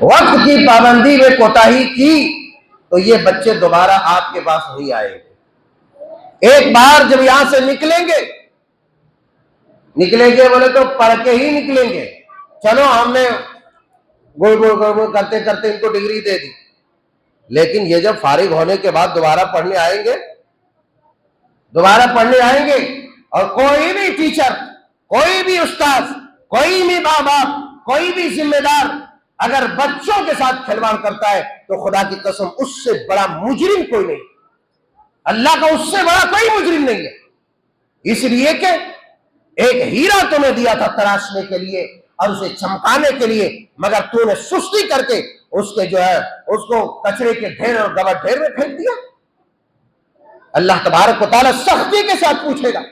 وقت کی پابندی میں کوتاہی کی تو یہ بچے دوبارہ آپ کے پاس نہیں آئیں گے۔ ایک بار جب یہاں سے نکلیں گے بولے تو پڑھ کے ہی نکلیں گے، چلو ہم نے گول گول کرتے کرتے ان کو ڈگری دے دی، لیکن یہ جب فارغ ہونے کے بعد دوبارہ پڑھنے آئیں گے اور کوئی بھی ٹیچر، کوئی بھی استاذ، کوئی بھی ماں باپ، کوئی بھی ذمہ دار اگر بچوں کے ساتھ کھلواڑ کرتا ہے تو خدا کی قسم اس سے بڑا مجرم کوئی نہیں، اللہ کا اس سے بڑا کوئی مجرم نہیں ہے۔ اس لیے کہ ایک ہیرا تمہیں دیا تھا تراشنے کے لیے اور اسے چمکانے کے لیے، مگر تو نے سستی کر کے اس کو کچرے کے ڈھیر اور گبر ڈھیر میں پھینک دیا۔ اللہ تبارک و تعالیٰ سختی کے ساتھ پوچھے گا۔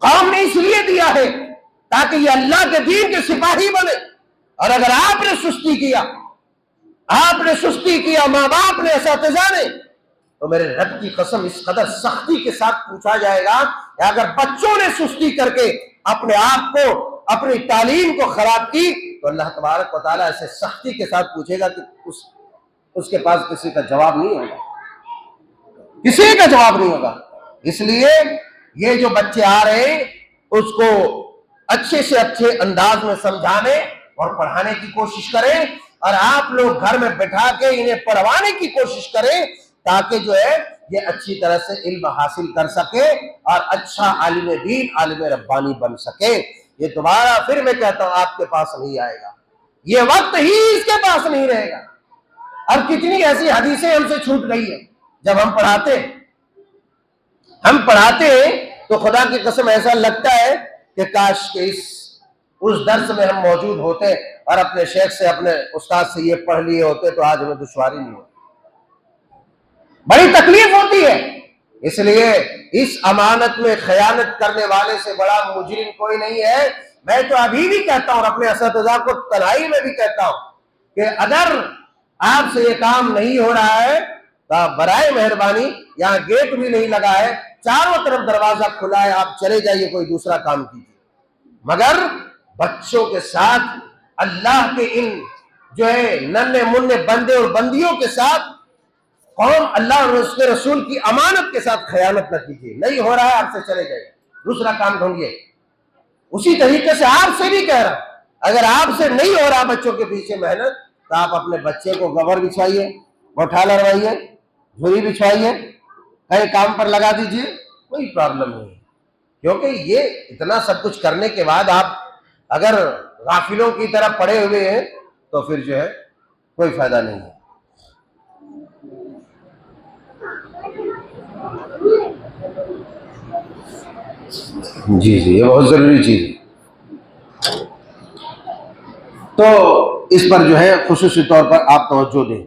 قوم نے اس لیے دیا ہے تاکہ یہ اللہ کے دین کے سپاہی بنے، اور اگر آپ نے سستی کیا ماں باپ نے، اساتذہ نے، تو میرے رب کی قسم اس قدر سختی کے ساتھ پوچھا جائے گا کہ اگر بچوں نے سستی کر کے اپنے آپ کو، اپنی تعلیم کو خراب کی تو اللہ تبارک و تعالیٰ ایسے سختی کے ساتھ پوچھے گا کہ اس کے پاس کسی کا جواب نہیں ہوگا، کسی کا جواب نہیں ہوگا۔ اس لیے یہ جو بچے آ رہے ہیں اس کو اچھے سے اچھے انداز میں سمجھانے اور پڑھانے کی کوشش کریں، اور آپ لوگ گھر میں بٹھا کے انہیں پڑھوانے کی کوشش کریں تاکہ یہ اچھی طرح سے علم حاصل کر سکے اور اچھا عالم دین، عالم ربانی بن سکے۔ یہ دوبارہ پھر میں کہتا ہوں آپ کے پاس نہیں آئے گا، یہ وقت ہی اس کے پاس نہیں رہے گا۔ اب کتنی ایسی حدیثیں ہم سے چھوٹ گئی ہیں، جب ہم پڑھاتے ہیں تو خدا کی قسم ایسا لگتا ہے کہ کاش کہ اس درس میں ہم موجود ہوتے اور اپنے شیخ سے، اپنے استاد سے یہ پڑھ لیے ہوتے تو آج ہمیں دشواری نہیں ہوتی، بڑی تکلیف ہوتی ہے۔ اس لیے اس امانت میں خیانت کرنے والے سے بڑا مجرم کوئی نہیں ہے۔ میں تو ابھی بھی کہتا ہوں، اپنے اساتذہ کو تنہائی میں بھی کہتا ہوں کہ اگر آپ سے یہ کام نہیں ہو رہا ہے تو برائے مہربانی، یہاں گیٹ بھی نہیں لگا ہے، چاروں طرف دروازہ کھلا ہے، آپ چلے جائیے، کوئی دوسرا کام کیجیے، مگر بچوں کے ساتھ، اللہ کے ان ننھے منھے بندے اور بندیوں کے ساتھ، قوم اللہ اور اس کے رسول کی امانت کے ساتھ خیانت نہ کیجیے۔ نہیں ہو رہا ہے، آپ سے چلے جائیے، دوسرا کام ڈھونڈیے۔ اسی طریقے سے آپ سے بھی کہہ رہا ہوں، اگر آپ سے نہیں ہو رہا بچوں کے پیچھے محنت تو آپ اپنے بچے کو گبر بچھائیے، بٹھا لڑوائیے، جھوری بچھوائیے، کہیں کام پر لگا دیجیے، کوئی پرابلم نہیں ہے۔ کیونکہ یہ اتنا سب کچھ کرنے کے بعد آپ اگر غافلوں کی طرح پڑے ہوئے ہیں تو پھر کوئی فائدہ نہیں ہے۔ جی یہ بہت ضروری چیز ہے، تو اس پر خصوصی طور پر آپ توجہ دیں۔